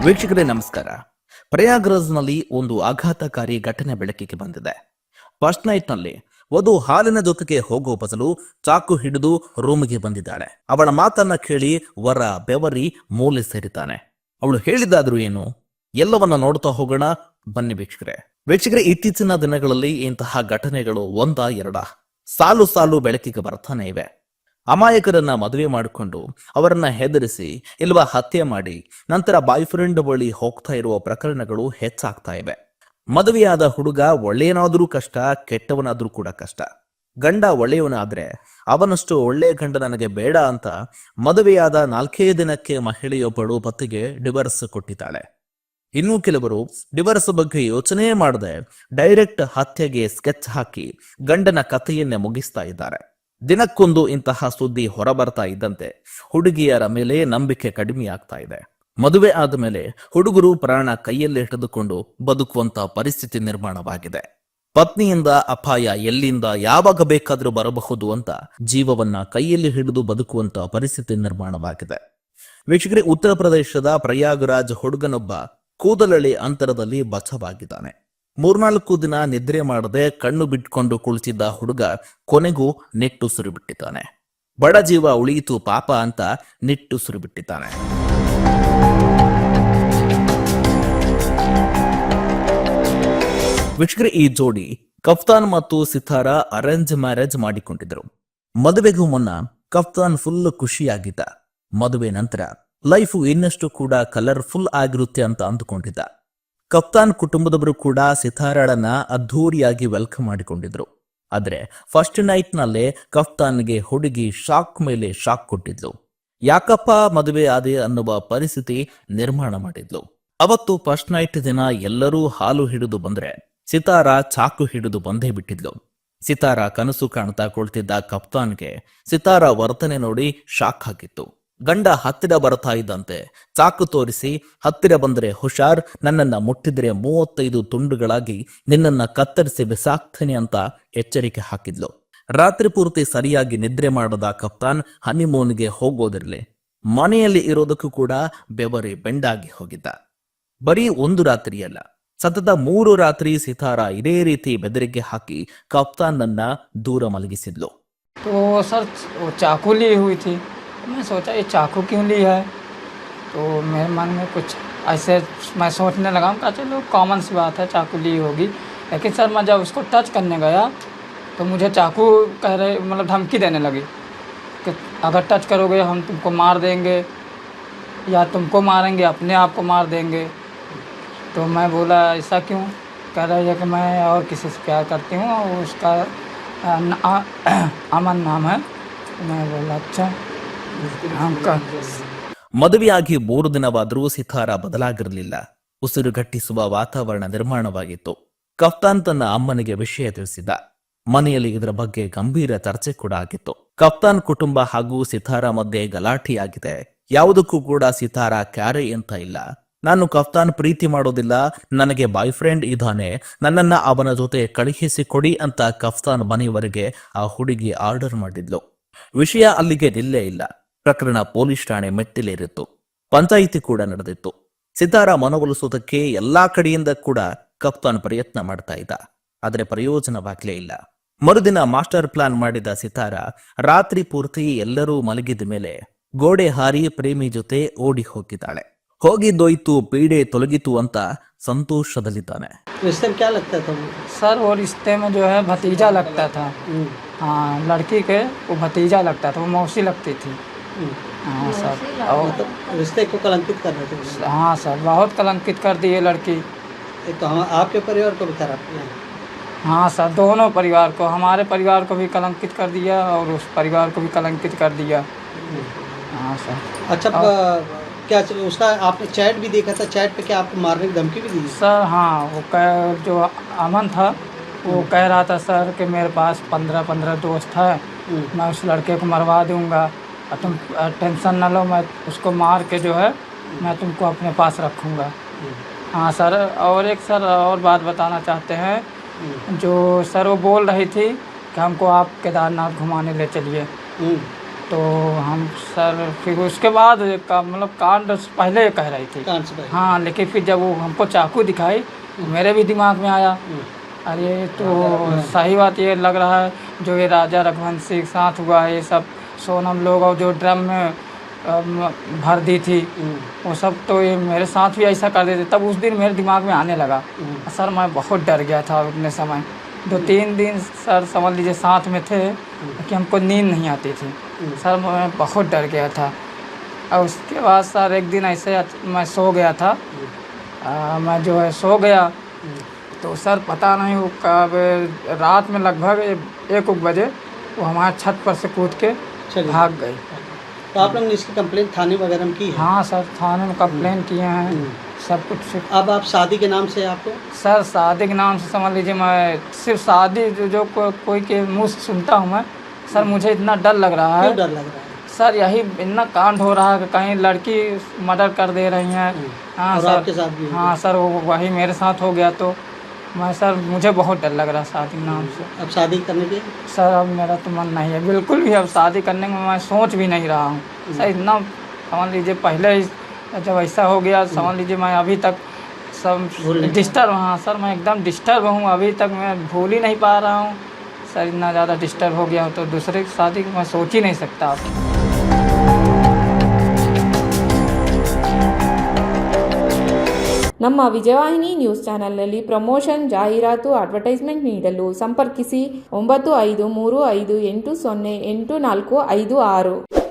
ವೀಕ್ಷಕರೇ ನಮಸ್ಕಾರ. ಪ್ರಯಾಗ್ರಾಜ್ನಲ್ಲಿ ಒಂದು ಆಘಾತಕಾರಿ ಘಟನೆ ಬೆಳಕಿಗೆ ಬಂದಿದೆ. ಫಸ್ಟ್ ನೈಟ್ನಲ್ಲಿ ವಧು ಹಾಲಿನ ಜೊತೆಗೆ ಹೋಗೋ ಬದಲು ಚಾಕು ಹಿಡಿದು ರೂಮ್ಗೆ ಬಂದಿದ್ದಾಳೆ. ಅವಳ ಮಾತನ್ನ ಕೇಳಿ ವರ ಬೆವರಿ ಮೂಲೆ ಸೇರಿದ್ದಾನೆ. ಅವಳು ಹೇಳಿದಾದ್ರೂ ಏನು ಎಲ್ಲವನ್ನ ನೋಡ್ತಾ ಹೋಗೋಣ ಬನ್ನಿ ವೀಕ್ಷಕರೇ ಇತ್ತೀಚಿನ ದಿನಗಳಲ್ಲಿ ಇಂತಹ ಘಟನೆಗಳು ಒಂದ ಎರಡ ಸಾಲು ಸಾಲು ಬೆಳಕಿಗೆ ಬರ್ತಾನೆ ಇವೆ. ಅಮಾಯಕರನ್ನ ಮದುವೆ ಮಾಡಿಕೊಂಡು ಅವರನ್ನ ಹೆದರಿಸಿ ಇಲ್ವಾ ಹತ್ಯೆ ಮಾಡಿ ನಂತರ ಬಾಯ್ ಫ್ರೆಂಡ್ ಬಳಿ ಹೋಗ್ತಾ ಇರುವ ಪ್ರಕರಣಗಳು ಹೆಚ್ಚಾಗ್ತಾ ಇವೆ. ಮದುವೆಯಾದ ಹುಡುಗ ಒಳ್ಳೆಯನಾದ್ರೂ ಕಷ್ಟ, ಕೆಟ್ಟವನಾದ್ರೂ ಕೂಡ ಕಷ್ಟ. ಗಂಡ ಒಳ್ಳೆಯವನಾದ್ರೆ ಅವನಷ್ಟು ಒಳ್ಳೆ ಗಂಡ ನನಗೆ ಬೇಡ ಅಂತ ಮದುವೆಯಾದ 4 ದಿನಕ್ಕೆ ಮಹಿಳೆಯೊಬ್ಬಳು ಪತಿಗೆ ಡಿವರ್ಸ್ ಕೊಟ್ಟಿದ್ದಾಳೆ. ಇನ್ನು ಕೆಲವರು ಡಿವರ್ಸ್ ಬಗ್ಗೆ ಯೋಚನೆ ಮಾಡದೆ ಡೈರೆಕ್ಟ್ ಹತ್ಯೆಗೆ ಸ್ಕೆಚ್ ಹಾಕಿ ಗಂಡನ ಕಥೆಯನ್ನೇ ಮುಗಿಸ್ತಾ ಇದ್ದಾರೆ. ದಿನಕ್ಕೊಂದು ಇಂತಹ ಸುದ್ದಿ ಹೊರಬರ್ತಾ ಇದ್ದಂತೆ ಹುಡುಗಿಯರ ಮೇಲೆ ನಂಬಿಕೆ ಕಡಿಮೆ ಆಗ್ತಾ ಇದೆ. ಮದುವೆ ಆದ ಮೇಲೆ ಹುಡುಗರು ಪ್ರಾಣ ಕೈಯಲ್ಲಿ ಹಿಡಿದುಕೊಂಡು ಬದುಕುವಂತ ಪರಿಸ್ಥಿತಿ ನಿರ್ಮಾಣವಾಗಿದೆ. ಪತ್ನಿಯಿಂದ ಅಪಾಯ ಎಲ್ಲಿಂದ ಯಾವಾಗ ಬೇಕಾದ್ರೂ ಬರಬಹುದು ಅಂತ ಜೀವವನ್ನ ಕೈಯಲ್ಲಿ ಹಿಡಿದು ಬದುಕುವಂತ ಪರಿಸ್ಥಿತಿ ನಿರ್ಮಾಣವಾಗಿದೆ. ವೀಕ್ಷಕರೇ, ಉತ್ತರ ಪ್ರದೇಶದ ಪ್ರಯಾಗರಾಜ್ ಹುಡುಗನೊಬ್ಬ ಕೂದಲಳಿ ಅಂತರದಲ್ಲಿ ಬಚಾವಾಗಿದ್ದಾನೆ. 3-4 ದಿನ ನಿದ್ರೆ ಮಾಡದೆ ಕಣ್ಣು ಬಿಟ್ಕೊಂಡು ಕುಳಿತಿದ್ದ ಹುಡುಗ ಕೊನೆಗೂ ನಿಟ್ಟುಸಿರು ಬಿಟ್ಟಿದ್ದಾನೆ. ಬಡ ಜೀವ ಉಳಿಯಿತು ಪಾಪ ಅಂತ ನಿಟ್ಟುಸಿರು ಬಿಟ್ಟಿದ್ದಾನೆ. ವೀಕ್ಷಕರೇ, ಈ ಜೋಡಿ ಕಫ್ತಾನ್ ಮತ್ತು ಸಿತಾರಾ ಅರೇಂಜ್ ಮ್ಯಾರೇಜ್ ಮಾಡಿಕೊಂಡಿದ್ರು. ಮದುವೆಗೂ ಮುನ್ನ ಕಫ್ತಾನ್ ಫುಲ್ ಖುಷಿಯಾಗಿದ್ದ. ಮದುವೆ ನಂತರ ಲೈಫ್ ಇನ್ನಷ್ಟು ಕೂಡ ಕಲರ್ಫುಲ್ ಆಗಿರುತ್ತೆ ಅಂತ ಅಂದುಕೊಂಡಿದ್ದ. ಕಫ್ತಾನ್ ಕುಟುಂಬದವರು ಕೂಡ ಸಿತಾರಾಳನ್ನ ಅದ್ಧೂರಿಯಾಗಿ ವೆಲ್ಕಮ್ ಮಾಡಿಕೊಂಡಿದ್ರು. ಆದ್ರೆ ಫಸ್ಟ್ ನೈಟ್ ನಲ್ಲೇ ಕಫ್ತಾನ್ಗೆ ಹುಡುಗಿ ಶಾಕ್ ಮೇಲೆ ಶಾಕ್ ಕೊಟ್ಟಿದ್ಲು. ಯಾಕಪ್ಪ ಮದುವೆ ಆದೆ ಅನ್ನುವ ಪರಿಸ್ಥಿತಿ ನಿರ್ಮಾಣ ಮಾಡಿದ್ಲು. ಅವತ್ತು ಫಸ್ಟ್ ನೈಟ್ ದಿನ ಎಲ್ಲರೂ ಹಾಲು ಹಿಡಿದು ಬಂದ್ರೆ ಸಿತಾರಾ ಚಾಕು ಹಿಡಿದು ಬಂದೇ ಬಿಟ್ಟಿದ್ಲು. ಸಿತಾರಾ ಕನಸು ಕಾಣ್ತಾ ಕುಳಿತಿದ್ದ ಕಫ್ತಾನ್ಗೆ ಸಿತಾರಾ ವರ್ತನೆ ನೋಡಿ ಶಾಕ್ ಆಗಿತ್ತು. ಗಂಡ ಹತ್ತಿರ ಬರ್ತಾ ಇದ್ದಂತೆ ಚಾಕು ತೋರಿಸಿ ಹತ್ತಿರ ಬಂದ್ರೆ ಹುಷಾರ್, ನನ್ನನ್ನ ಮುಟ್ಟಿದ್ರೆ 35 ತುಂಡುಗಳಾಗಿ ನಿನ್ನನ್ನ ಕತ್ತರಿಸಿ ಬಿಸಾಕ್ತೇನೆ ಅಂತ ಎಚ್ಚರಿಕೆ ಹಾಕಿದ್ಲು. ರಾತ್ರಿ ಪೂರ್ತಿ ಸರಿಯಾಗಿ ನಿದ್ರೆ ಮಾಡದ ಕಫ್ತಾನ್ ಹನಿಮೂನ್ಗೆ ಹೋಗೋದಿರ್ಲಿ, ಮನೆಯಲ್ಲಿ ಇರೋದಕ್ಕೂ ಕೂಡ ಬೆವರಿ ಬೆಂಡಾಗಿ ಹೋಗಿದ್ದ. ಬರೀ ಒಂದು ರಾತ್ರಿಯಲ್ಲ, ಸತತ 3 ರಾತ್ರಿ ಸಿತಾರಾ ಇದೇ ರೀತಿ ಬೆದರಿಕೆ ಹಾಕಿ ಕಫ್ತಾನ್ ನನ್ನ ದೂರ ಮಲಗಿಸಿದ್ಲು. मैं सोचा ये चाकू क्यों ली है, तो मेरे मन में कुछ ऐसे मैं सोचने लगा कि चलो कॉमन सी बात है, चाकू ली होगी. लेकिन सर मैं जब उसको टच करने गया तो मुझे चाकू कह रहे मतलब धमकी देने लगी कि अगर टच करोगे हम तुमको मार देंगे या तुमको मारेंगे, अपने आप को मार देंगे. तो मैं बोला ऐसा क्यों? कह रही है कि मैं और किसी से प्यार करती हूँ, उसका अमन नाम है. मैं बोला अच्छा. ಮದುವೆಯಾಗಿ 3 ದಿನವಾದರೂ ಸಿತಾರಾ ಬದಲಾಗಿರಲಿಲ್ಲ. ಉಸಿರುಗಟ್ಟಿಸುವ ವಾತಾವರಣ ನಿರ್ಮಾಣವಾಗಿತ್ತು. ಕಫ್ತಾನ್ ತನ್ನ ಅಮ್ಮನಿಗೆ ವಿಷಯ ತಿಳಿಸಿದ. ಮನೆಯಲ್ಲಿ ಇದರ ಬಗ್ಗೆ ಗಂಭೀರ ಚರ್ಚೆ ಕೂಡ ಆಗಿತ್ತು. ಕಫ್ತಾನ್ ಕುಟುಂಬ ಹಾಗೂ ಸಿತಾರಾ ಮಧ್ಯೆ ಗಲಾಟೆಯಾಗಿದೆ. ಯಾವುದಕ್ಕೂ ಕೂಡ ಸಿತಾರಾ ಕ್ಯಾರೆ ಅಂತ ಇಲ್ಲ. ನಾನು ಕಫ್ತಾನ್ ಪ್ರೀತಿ ಮಾಡೋದಿಲ್ಲ, ನನಗೆ ಬಾಯ್ ಫ್ರೆಂಡ್ ಇದ್ದಾನೆ, ನನ್ನನ್ನ ಅವನ ಜೊತೆ ಕಳುಹಿಸಿ ಕೊಡಿ ಅಂತ ಕಫ್ತಾನ್ ಮನೆಯವರೆಗೆ ಆ ಹುಡುಗಿ ಆರ್ಡರ್ ಮಾಡಿದ್ಲು. ವಿಷಯ ಅಲ್ಲಿಗೆ ನಿಲ್ಲೇ ಇಲ್ಲ. ಪ್ರಕರಣ ಪೊಲೀಸ್ ಠಾಣೆ ಮೆಟ್ಟಿಲೇರಿತ್ತು. ಪಂಚಾಯಿತಿ ಕೂಡ ನಡೆದಿತ್ತು. ಸಿತಾರಾ ಮನವೊಲಿಸೋದಕ್ಕೆ ಎಲ್ಲಾ ಕಡೆಯಿಂದ ಕೂಡ ಕಫ್ತಾನ್ ಪ್ರಯತ್ನ ಮಾಡ್ತಾ ಇದ್ದ. ಆದರೆ ಪ್ರಯೋಜನವಾಗಲೇ ಇಲ್ಲ. ಮರುದಿನ ಮಾಸ್ಟರ್ ಪ್ಲಾನ್ ಮಾಡಿದ ಸಿತಾರಾ ರಾತ್ರಿ ಪೂರ್ತಿ ಎಲ್ಲರೂ ಮಲಗಿದ ಮೇಲೆ ಗೋಡೆ ಹಾರಿ ಪ್ರೇಮಿ ಜೊತೆ ಓಡಿ ಹೋಗಿದ್ದಾಳೆ. ಹೋಗಿದ್ದೋಯ್ತು, ಪೀಡೆ ತೊಲಗಿತು ಅಂತ ಸಂತೋಷದಲ್ಲಿದ್ದಾನೆ. सर वो रिश्ते में जो है भतीजा लगता था. हाँ, लड़की के वो भतीजा लगता था, वो मौसी लगती थी. हाँ सर, और तो रिश्ते को कलंकित कर रहे थे. हाँ सर, बहुत कलंकित कर दी ये लड़की. तो हम आपके परिवार को भी खराब किया. हाँ सर, दोनों परिवार को, हमारे परिवार को भी कलंकित कर दिया और उस परिवार को भी कलंकित कर दिया. हाँ सर. अच्छा, क्या उसका आपने चैट भी देखा था? चैट पे क्या आपको मारने की धमकी भी दी? सर हाँ, वो जो अमन था वो कह रहा था सर कि मेरे पास 15 दोस्त है, मैं उस लड़के को मरवा दूंगा, तुम टेंशन न लो, मैं उसको मार के जो है मैं तुमको अपने पास रखूँगा. हाँ सर, और एक सर और बात बताना चाहते हैं. जो सर वो बोल रही थी कि हमको आप केदारनाथ घुमाने ले चलिए, तो हम सर फिर उसके बाद मतलब कांड पहले कह रही थी। कान से पहले। हाँ, लेकिन फिर जब वो हमको चाकू दिखाई तो मेरे भी दिमाग में आया, अरे तो सही बात ये लग रहा है जो ये राजा रघुवंशी के साथ हुआ है, ये सब सोनम लोग और जो ड्रम में भर दी थी वो सब, तो ये मेरे साथ भी ऐसा कर देते। तब उस दिन मेरे दिमाग में आने लगा। सर मैं बहुत डर गया था उतने समय, 2-3 दिन सर समझ लीजिए साथ में थे कि हमको नींद नहीं आती थी। सर मैं बहुत डर गया था। और उसके बाद सर एक दिन ऐसे मैं सो गया था, मैं जो है सो गया तो सर पता नहीं वो कब रात में लगभग 1 बजे वो हमारे छत पर से कूद के चलिए। भाग गए। तो आप लोगों ने इसकी कंप्लेंट थाने वगैरह में की है? हाँ सर, थाने में कंप्लेन किए हैं सब कुछ। अब आप शादी के नाम से आपको सर शादी के नाम से समझ लीजिए मैं सिर्फ शादी जो कोई के मुँह से सुनता हूँ मैं, सर मुझे इतना डर लग रहा है। क्यों डर लग रहा है? सर यही इतना कांड हो रहा है कि कहीं लड़की मर्डर कर दे रही हैं। हाँ और सर, आपके साथ भी हो हाँ सर वो वही मेरे साथ हो गया। तो मैं सर मुझे बहुत डर लग रहा है शादी के नाम से। अब शादी करने के सर अब मेरा तो मन नहीं है बिल्कुल भी, अब शादी करने में मैं सोच भी नहीं रहा हूँ। सर इतना समझ लीजिए पहले ही जब ऐसा हो गया समझ लीजिए मैं अभी तक सब डिस्टर्ब, हाँ सर मैं एकदम डिस्टर्ब हूँ, अभी तक मैं भूल ही नहीं पा रहा हूँ। सर इतना ज़्यादा डिस्टर्ब हो गया हूँ तो दूसरे की शादी मैं सोच ही नहीं सकता अब। ನಮ್ಮ ವಿಜಯವಾಹಿನಿ ನ್ಯೂಸ್ ಚಾನೆಲ್ನಲ್ಲಿ ಪ್ರಮೋಷನ್ ಜಾಹೀರಾತು ಅಡ್ವರ್ಟೈಸ್ಮೆಂಟ್ ನೀಡಲು ಸಂಪರ್ಕಿಸಿ 9535808456